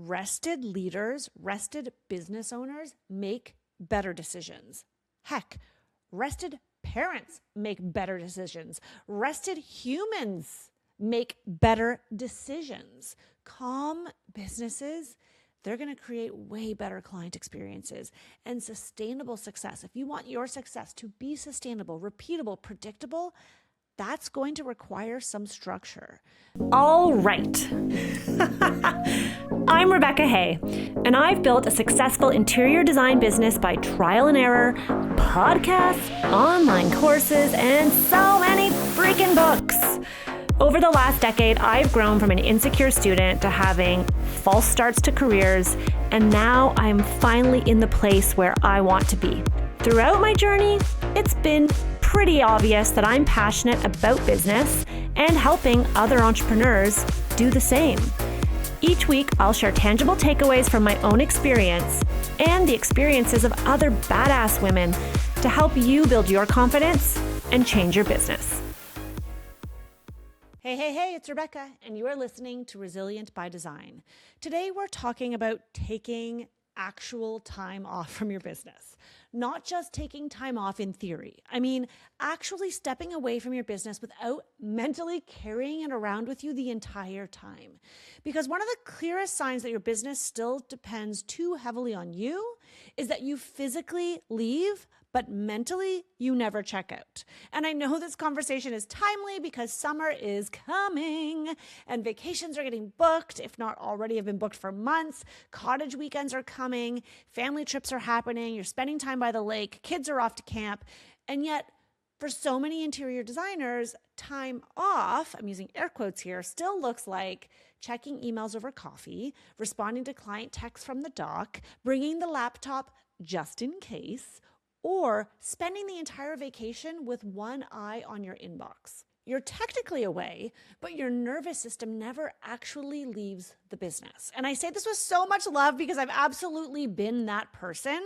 rested leaders, rested business owners make better decisions. Heck, rested parents make better decisions. Rested humans make better decisions. Calm businesses, they're going to create way better client experiences and sustainable success. If you want your success to be sustainable, repeatable, predictable, that's going to require some structure. All right. I'm Rebecca Hay, and I've built a successful interior design business by trial and error, podcasts, online courses, and so many freaking books. Over the last decade, I've grown from an insecure student to having false starts to careers, and now I'm finally in the place where I want to be. Throughout my journey, it's been pretty obvious that I'm passionate about business and helping other entrepreneurs do the same. Each week, I'll share tangible takeaways from my own experience and the experiences of other badass women to help you build your confidence and change your business. Hey, it's Rebecca, and you are listening to Resilient by Design. Today, we're talking about taking actual time off from your business. Not just taking time off in theory. I mean, actually stepping away from your business without mentally carrying it around with you the entire time. Because one of the clearest signs that your business still depends too heavily on you is that you physically leave, but mentally you never check out. And I know this conversation is timely because summer is coming and vacations are getting booked, if not already have been booked for months. Cottage weekends are coming, family trips are happening, you're spending time by the lake, kids are off to camp. And yet, for so many interior designers, time off, I'm using air quotes here, still looks like checking emails over coffee, responding to client texts from the dock, bringing the laptop just in case, or spending the entire vacation with one eye on your inbox. You're technically away, but your nervous system never actually leaves the business. And I say this with so much love because I've absolutely been that person.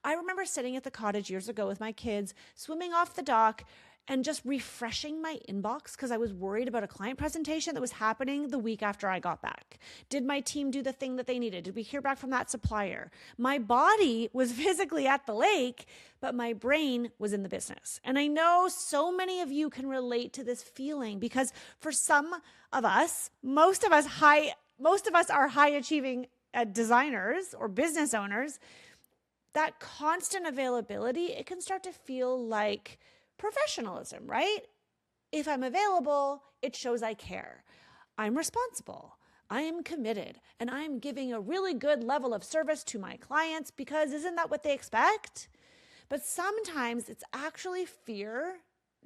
I remember sitting at the cottage years ago with my kids, swimming off the dock, and just refreshing my inbox because I was worried about a client presentation that was happening the week after I got back. Did my team do the thing that they needed? Did we hear back from that supplier? My body was physically at the lake, but my brain was in the business. And I know so many of you can relate to this feeling because for some of us, most of us are high achieving designers or business owners. That constant availability, it can start to feel like professionalism, right? If I'm available, it shows I care. I'm responsible. I am committed. And I'm giving a really good level of service to my clients because isn't that what they expect? But sometimes it's actually fear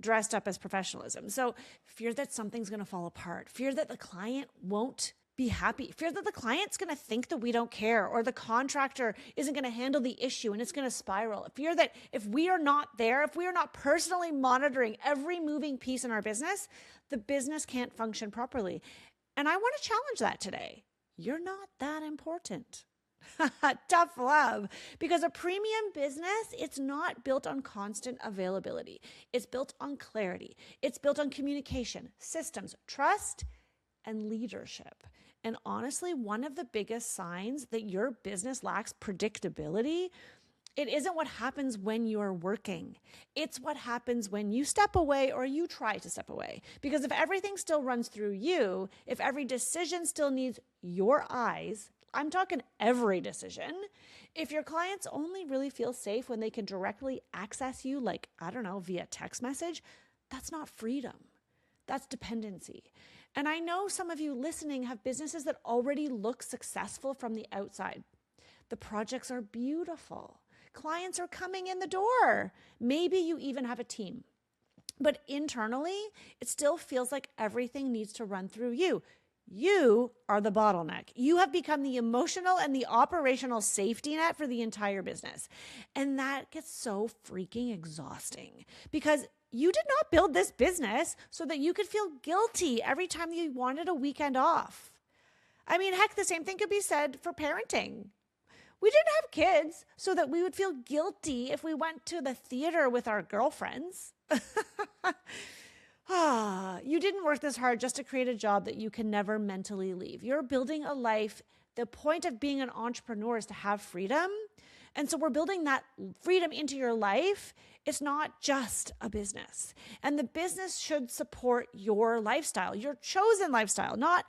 dressed up as professionalism. So fear that something's going to fall apart, fear that the client won't be happy, fear that the client's going to think that we don't care or the contractor isn't going to handle the issue and it's going to spiral. Fear that if we are not there, if we are not personally monitoring every moving piece in our business, the business can't function properly. And I want to challenge that today. You're not that important. Tough love. Because a premium business, it's not built on constant availability. It's built on clarity. It's built on communication, systems, trust, and leadership. And honestly, one of the biggest signs that your business lacks predictability, it isn't what happens when you're working. It's what happens when you step away or you try to step away. Because if everything still runs through you, if every decision still needs your eyes, I'm talking every decision, if your clients only really feel safe when they can directly access you, like, I don't know, via text message, that's not freedom. That's dependency. And I know some of you listening have businesses that already look successful from the outside. The projects are beautiful. Clients are coming in the door. Maybe you even have a team. But internally, it still feels like everything needs to run through you. You are the bottleneck. You have become the emotional and the operational safety net for the entire business. And that gets so freaking exhausting because you did not build this business so that you could feel guilty every time you wanted a weekend off. I mean, heck, the same thing could be said for parenting. We didn't have kids so that we would feel guilty if we went to the theater with our girlfriends. You didn't work this hard just to create a job that you can never mentally leave. You're building a life The point of being an entrepreneur is to have freedom. And so we're building that freedom into your life. It's not just a business. And the business should support your lifestyle, your chosen lifestyle, not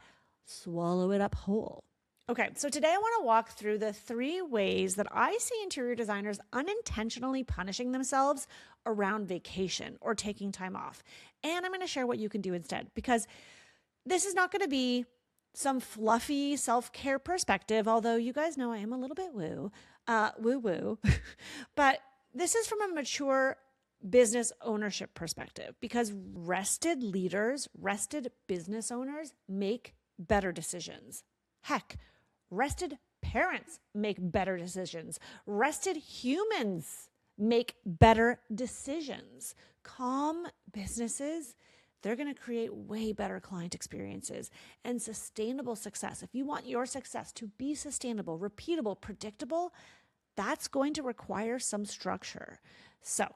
swallow it up whole. Okay, so today I want to walk through the 3 ways that I see interior designers unintentionally punishing themselves around vacation or taking time off. And I'm going to share what you can do instead, because this is not going to be some fluffy self-care perspective, although you guys know I am a little bit woo-woo. But this is from a mature business ownership perspective, because rested leaders, rested business owners make better decisions. Heck, rested parents make better decisions. Rested humans make better decisions. Calm businesses, they're going to create way better client experiences and sustainable success. If you want your success to be sustainable, repeatable, predictable, that's going to require some structure. So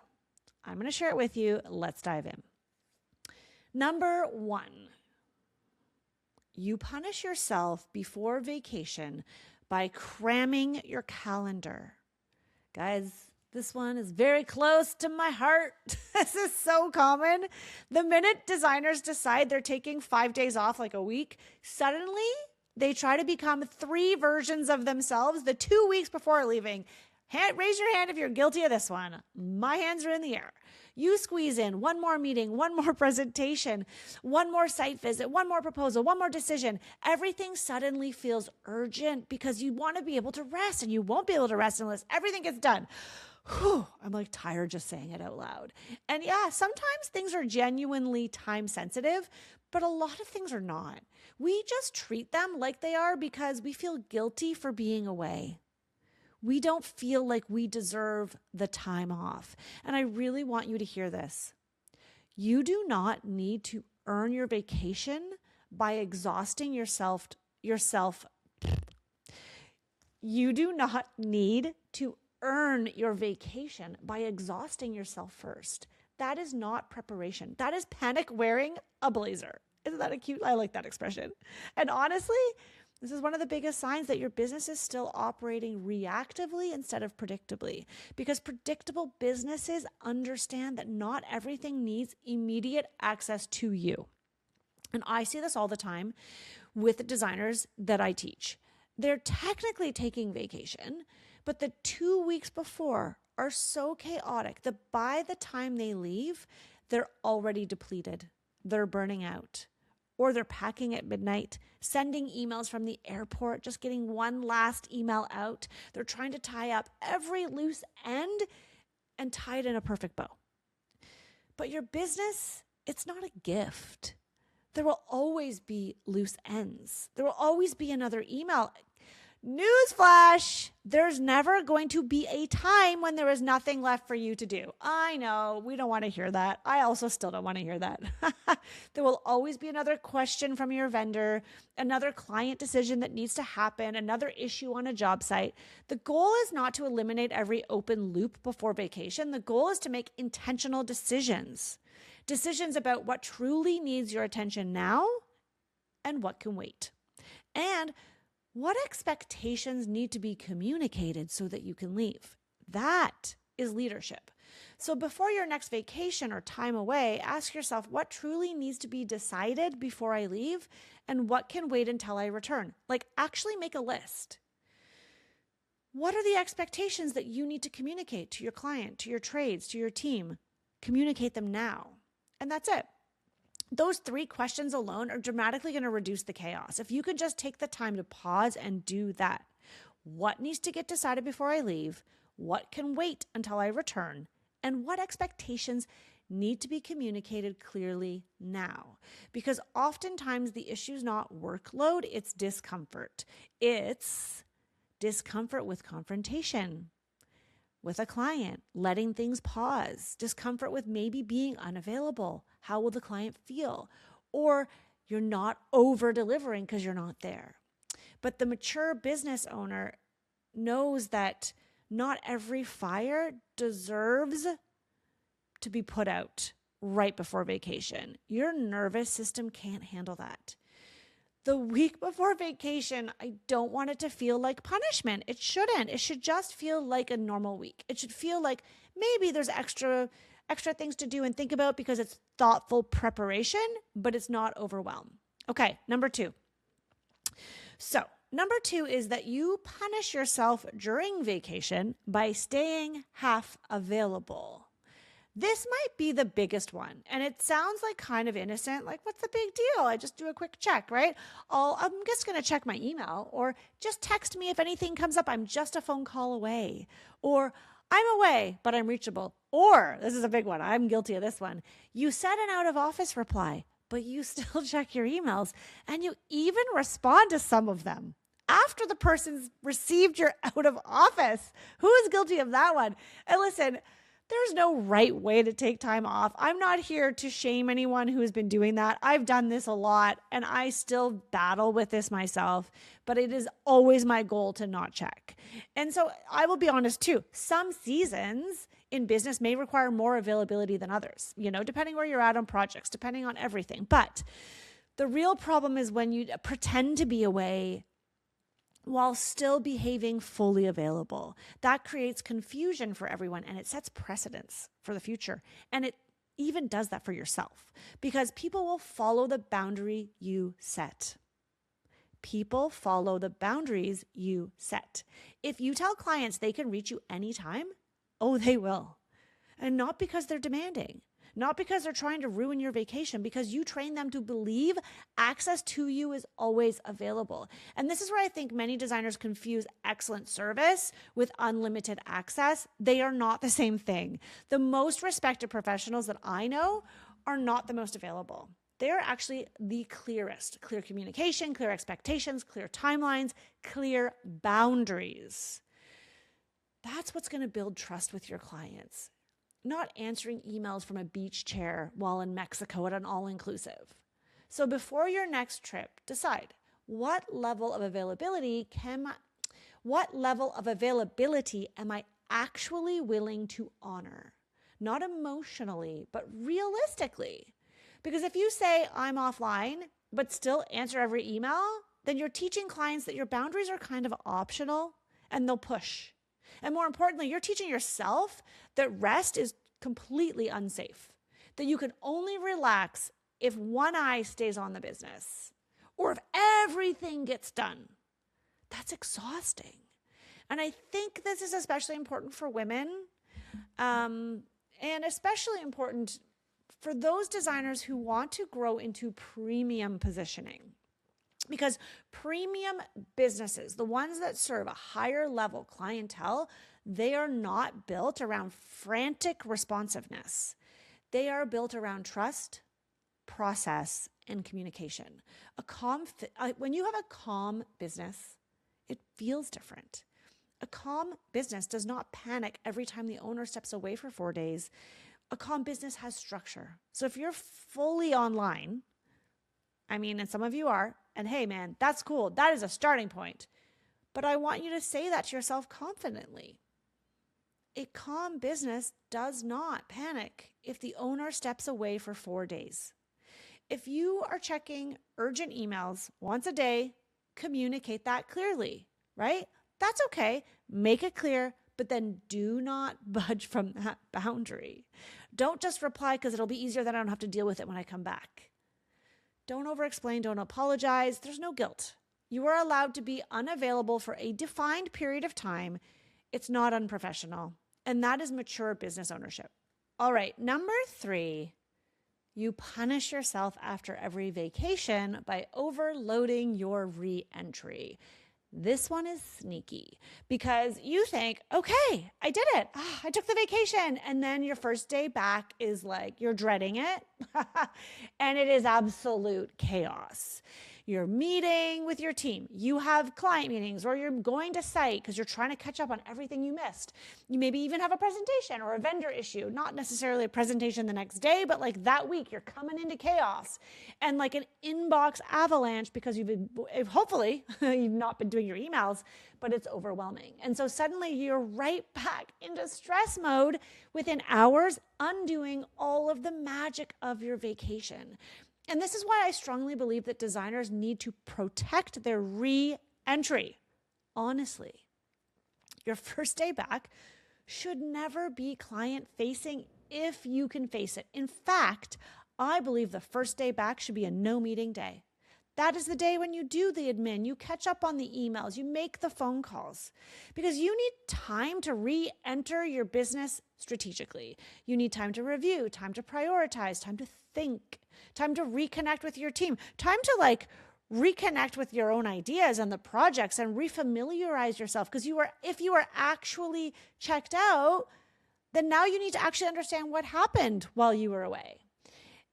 I'm going to share it with you. Let's dive in. Number 1, you punish yourself before vacation by cramming your calendar. Guys, this one is very close to my heart. This is so common. The minute designers decide they're taking 5 days off, like a week, suddenly they try to become 3 versions of themselves the 2 weeks before leaving. Raise your hand if you're guilty of this one. My hands are in the air. You squeeze in 1 more meeting, 1 more presentation, 1 more site visit, 1 more proposal, 1 more decision. Everything suddenly feels urgent because you want to be able to rest, and you won't be able to rest unless everything gets done. Whew, I'm like tired just saying it out loud. And yeah, sometimes things are genuinely time sensitive, but a lot of things are not. We just treat them like they are because we feel guilty for being away. We don't feel like we deserve the time off. And I really want you to hear this. You do not need to earn your vacation by exhausting yourself. You do not need to earn your vacation by exhausting yourself first. That is not preparation. That is panic wearing a blazer. Isn't that a cute? I like that expression. And honestly, this is one of the biggest signs that your business is still operating reactively instead of predictably, because predictable businesses understand that not everything needs immediate access to you. And I see this all the time with the designers that I teach. They're technically taking vacation, but the 2 weeks before are so chaotic that by the time they leave, they're already depleted. They're burning out. Or they're packing at midnight, sending emails from the airport, just getting one last email out. They're trying to tie up every loose end and tie it in a perfect bow. But your business, it's not a gift. There will always be loose ends. There will always be another email. Newsflash, there's never going to be a time when there is nothing left for you to do. I know, we don't want to hear that. I also still don't want to hear that. There will always be another question from your vendor, another client decision that needs to happen, another issue on a job site. The goal is not to eliminate every open loop before vacation. The goal is to make intentional decisions. Decisions about what truly needs your attention now and what can wait. And what expectations need to be communicated so that you can leave? That is leadership. So before your next vacation or time away, ask yourself what truly needs to be decided before I leave and what can wait until I return. Like, actually make a list. What are the expectations that you need to communicate to your client, to your trades, to your team? Communicate them now. And that's it. Those 3 questions alone are dramatically going to reduce the chaos. If you could just take the time to pause and do that. What needs to get decided before I leave? What can wait until I return? And what expectations need to be communicated clearly now? Because oftentimes the issue is not workload, it's discomfort. It's discomfort with confrontation with a client, letting things pause, discomfort with maybe being unavailable. How will the client feel? Or you're not over delivering because you're not there. But the mature business owner knows that not every fire deserves to be put out right before vacation. Your nervous system can't handle that. The week before vacation, I don't want it to feel like punishment. It shouldn't. It should just feel like a normal week. It should feel like maybe there's extra things to do and think about because it's thoughtful preparation, but it's not overwhelm. Okay, number 2. So, number 2 is that you punish yourself during vacation by staying half available. This might be the biggest one. And it sounds like kind of innocent. Like, what's the big deal? I just do a quick check, right? I'm just going to check my email, or just text me if anything comes up. I'm just a phone call away. Or I'm away, but I'm reachable. Or, this is a big one. I'm guilty of this one. You set an out of office reply, but you still check your emails, and you even respond to some of them after the person's received your out of office. Who is guilty of that one? And listen, there's no right way to take time off. I'm not here to shame anyone who has been doing that. I've done this a lot, and I still battle with this myself, but it is always my goal to not check. And so I will be honest too, some seasons in business may require more availability than others, depending where you're at on projects, depending on everything. But the real problem is when you pretend to be away while still behaving fully available. That creates confusion for everyone, and it sets precedents for the future. And it even does that for yourself, because people will follow the boundary you set. People follow the boundaries you set. If you tell clients they can reach you anytime, oh, they will. And not because they're demanding. Not because they're trying to ruin your vacation, because you train them to believe access to you is always available. And this is where I think many designers confuse excellent service with unlimited access. They are not the same thing. The most respected professionals that I know are not the most available. They are actually the clearest. Clear communication, clear expectations, clear timelines, clear boundaries. That's what's going to build trust with your clients. Not answering emails from a beach chair while in Mexico at an all-inclusive. So before your next trip, decide what level of availability am I actually willing to honor? Not emotionally, but realistically. Because if you say I'm offline, but still answer every email, then you're teaching clients that your boundaries are kind of optional and they'll push. And more importantly, you're teaching yourself that rest is completely unsafe, that you can only relax if one eye stays on the business or if everything gets done. That's exhausting. And I think this is especially important for women, and especially important for those designers who want to grow into premium positioning. Because premium businesses, the ones that serve a higher level clientele, they are not built around frantic responsiveness. They are built around trust, process, and communication. When you have a calm business, it feels different. A calm business does not panic every time the owner steps away for 4 days. A calm business has structure. So if you're fully online, and some of you are, and hey, man, that's cool. That is a starting point. But I want you to say that to yourself confidently. A calm business does not panic if the owner steps away for 4 days. If you are checking urgent emails once a day, communicate that clearly, right? That's okay. Make it clear, but then do not budge from that boundary. Don't just reply because it'll be easier, then I don't have to deal with it when I come back. Don't over-explain, don't apologize. There's no guilt. You are allowed to be unavailable for a defined period of time. It's not unprofessional. And that is mature business ownership. All right, number 3, you punish yourself after every vacation by overloading your re-entry. This one is sneaky because you think, okay, I did it. I took the vacation. And then your first day back is like, you're dreading it. And it is absolute chaos. You're meeting with your team. You have client meetings, or you're going to site because you're trying to catch up on everything you missed. You maybe even have a presentation or a vendor issue, not necessarily a presentation the next day, but like that week you're coming into chaos and like an inbox avalanche because hopefully you've not been doing your emails, but it's overwhelming. And so suddenly you're right back into stress mode within hours, undoing all of the magic of your vacation. And this is why I strongly believe that designers need to protect their re-entry. Honestly, your first day back should never be client-facing if you can face it. In fact, I believe the first day back should be a no-meeting day. That is the day when you do the admin, you catch up on the emails, you make the phone calls, because you need time to re-enter your business strategically. You need time to review, time to prioritize, time to think, time to reconnect with your team, time to reconnect with your own ideas and the projects and refamiliarize yourself. Because if you are actually checked out, then now you need to actually understand what happened while you were away.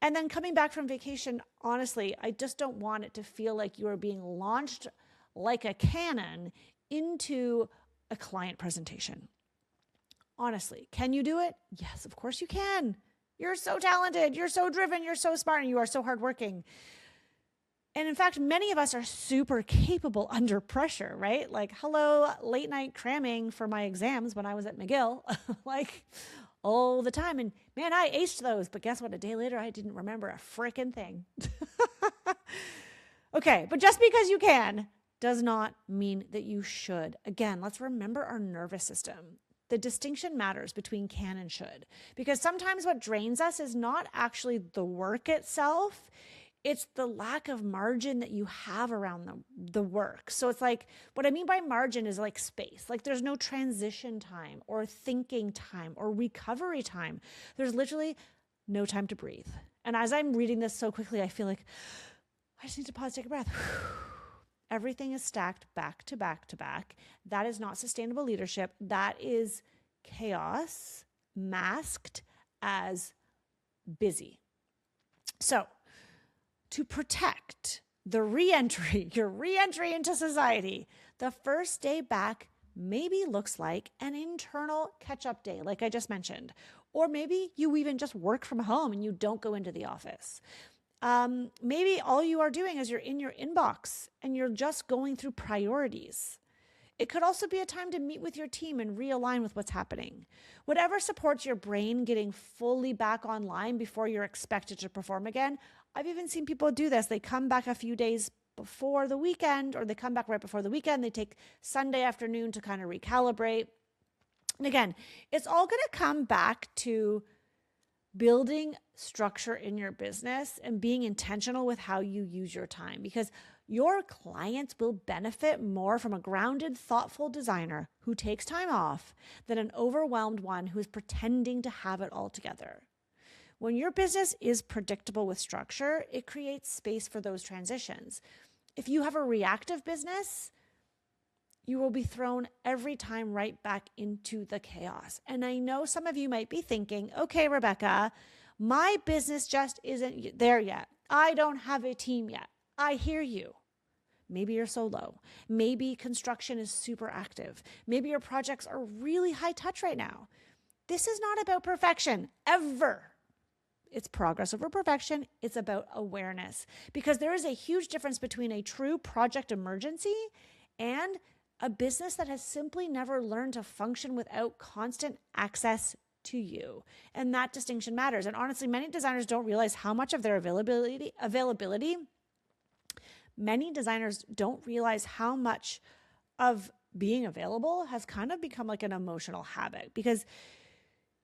And then coming back from vacation, honestly, I just don't want it to feel like you are being launched like a cannon into a client presentation. Honestly, can you do it? Yes, of course you can. You're so talented, you're so driven, you're so smart, and you are so hardworking. And in fact, many of us are super capable under pressure, right? Like, hello, late night cramming for my exams when I was at McGill, all the time. And man, I aced those, but guess what? A day later, I didn't remember a freaking thing. Okay, but just because you can does not mean that you should. Again, let's remember our nervous system. The distinction matters between can and should, because sometimes what drains us is not actually the work itself. It's the lack of margin that you have around the work. So it's like, what I mean by margin is like space. Like there's no transition time or thinking time or recovery time. There's literally no time to breathe. And as I'm reading this so quickly, I feel like I just need to pause, take a breath. Everything is stacked back to back to back. That is not sustainable leadership. That is chaos masked as busy. So, to protect your re-entry into society, the first day back maybe looks like an internal catch-up day, like I just mentioned. Or maybe you even just work from home and you don't go into the office. Maybe all you are doing is you're in your inbox and you're just going through priorities. It could also be a time to meet with your team and realign with what's happening. Whatever supports your brain getting fully back online before you're expected to perform again. I've even seen people do this. They come back a few days before the weekend, or they come back right before the weekend. They take Sunday afternoon to kind of recalibrate. And again, it's all going to come back to building structure in your business and being intentional with how you use your time, because your clients will benefit more from a grounded, thoughtful designer who takes time off than an overwhelmed one who is pretending to have it all together. When your business is predictable with structure, it creates space for those transitions. If you have a reactive business, you will be thrown every time right back into the chaos. And I know some of you might be thinking, okay, Rebecca, my business just isn't there yet. I don't have a team yet. I hear you. Maybe you're solo. Maybe construction is super active. Maybe your projects are really high touch right now. This is not about perfection, ever. It's progress over perfection. It's about awareness, because there is a huge difference between a true project emergency and a business that has simply never learned to function without constant access to you. And that distinction matters. And honestly, many designers don't realize how much of their availability, many designers don't realize how much of being available has kind of become like an emotional habit, because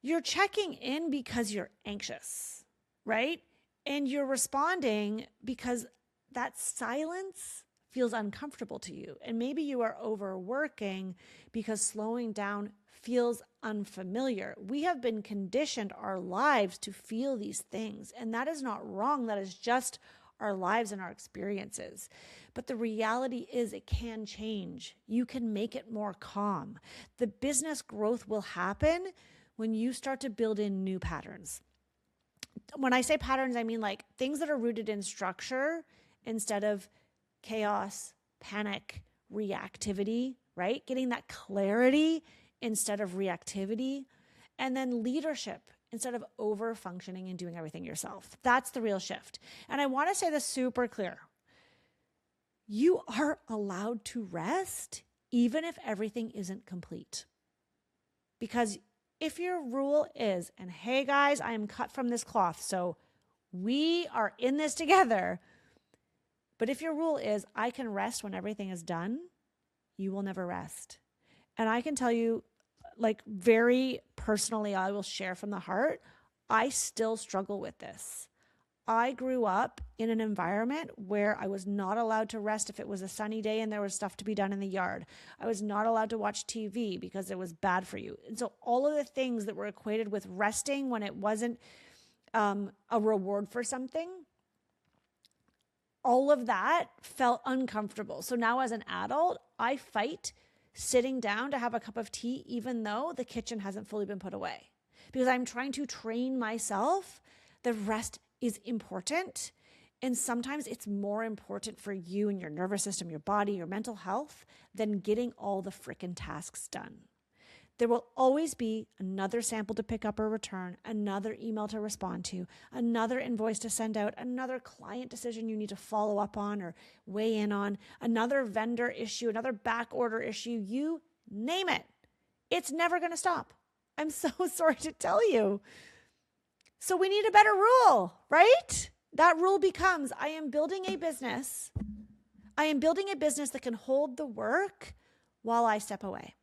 you're checking in because you're anxious, right? And you're responding because that silence feels uncomfortable to you. And maybe you are overworking because slowing down feels unfamiliar. We have been conditioned our lives to feel these things, and that is not wrong. That is just our lives and our experiences. But the reality is it can change. You can make it more calm. The business growth will happen when you start to build in new patterns. When I say patterns, I mean like things that are rooted in structure instead of chaos, panic, reactivity, right? Getting that clarity instead of reactivity. And then leadership instead of over functioning and doing everything yourself. That's the real shift. And I want to say this super clear. You are allowed to rest even if everything isn't complete. Because if your rule is, and hey guys, I am cut from this cloth, so We are in this together. But if your rule is, I can rest when everything is done, you will never rest. And I can tell you, like, very personally, I will share from the heart, I still struggle with this. I grew up in an environment where I was not allowed to rest if it was a sunny day and there was stuff to be done in the yard. I was not allowed to watch TV because it was bad for you. And so all of the things that were equated with resting when it wasn't a reward for something, all of that felt uncomfortable. So now as an adult, I fight sitting down to have a cup of tea, even though the kitchen hasn't fully been put away, because I'm trying to train myself that rest is important. And sometimes it's more important for you and your nervous system, your body, your mental health than getting all the freaking tasks done. There will always be another sample to pick up or return, another email to respond to, another invoice to send out, another client decision you need to follow up on or weigh in on, another vendor issue, another back order issue, you name it. It's never going to stop. I'm so sorry to tell you. So we need a better rule, right? That rule becomes, I am building a business. I am building a business that can hold the work while I step away.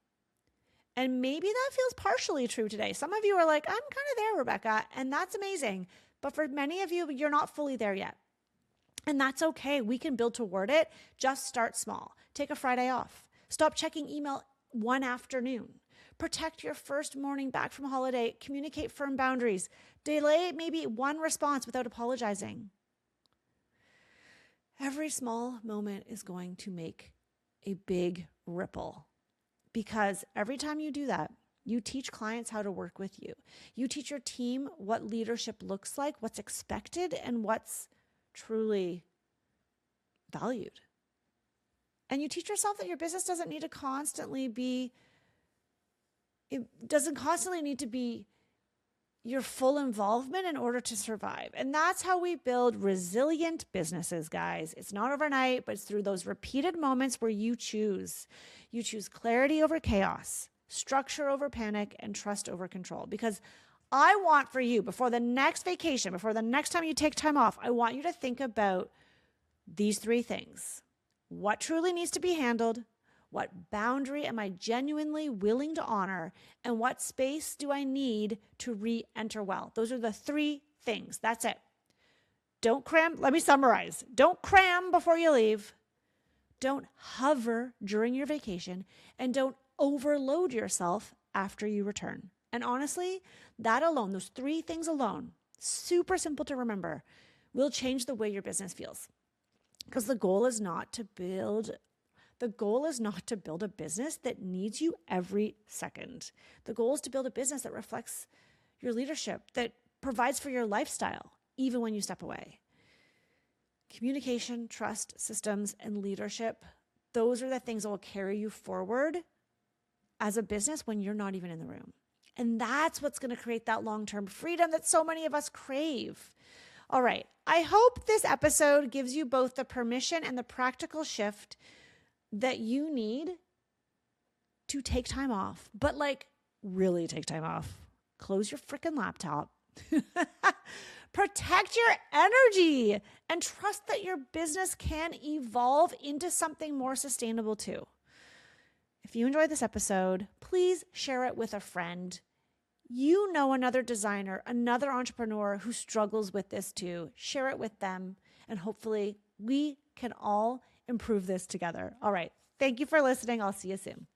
And maybe that feels partially true today. Some of you are like, I'm kind of there, Rebecca, and that's amazing. But for many of you, you're not fully there yet. And that's okay. We can build toward it. Just start small. Take a Friday off. Stop checking email one afternoon. Protect your first morning back from holiday. Communicate firm boundaries. Delay maybe one response without apologizing. Every small moment is going to make a big ripple. Because every time you do that, you teach clients how to work with you. You teach your team what leadership looks like, what's expected, and what's truly valued. And you teach yourself that your business doesn't need to constantly be your full involvement in order to survive. And that's how we build resilient businesses, guys. It's not overnight, but it's through those repeated moments where you choose. You choose clarity over chaos, structure over panic, and trust over control. Because I want for you, before the next vacation, before the next time you take time off, I want you to think about these three things. What truly needs to be handled? What boundary am I genuinely willing to honor? And what space do I need to re-enter well? Those are the three things. That's it. Don't cram. Let me summarize. Don't cram before you leave. Don't hover during your vacation. And don't overload yourself after you return. And honestly, that alone, those three things alone, super simple to remember, will change the way your business feels. Because the goal is not to build a business that needs you every second. The goal is to build a business that reflects your leadership, that provides for your lifestyle, even when you step away. Communication, trust, systems, and leadership, those are the things that will carry you forward as a business when you're not even in the room. And that's what's going to create that long-term freedom that so many of us crave. All right. I hope this episode gives you both the permission and the practical shift that you need to take time off, but like really take time off. Close your freaking laptop. Protect your energy and trust that your business can evolve into something more sustainable too. If you enjoyed this episode, please share it with a friend. You know another designer, another entrepreneur who struggles with this too. Share it with them, and hopefully we can all improve this together. All right. Thank you for listening. I'll see you soon.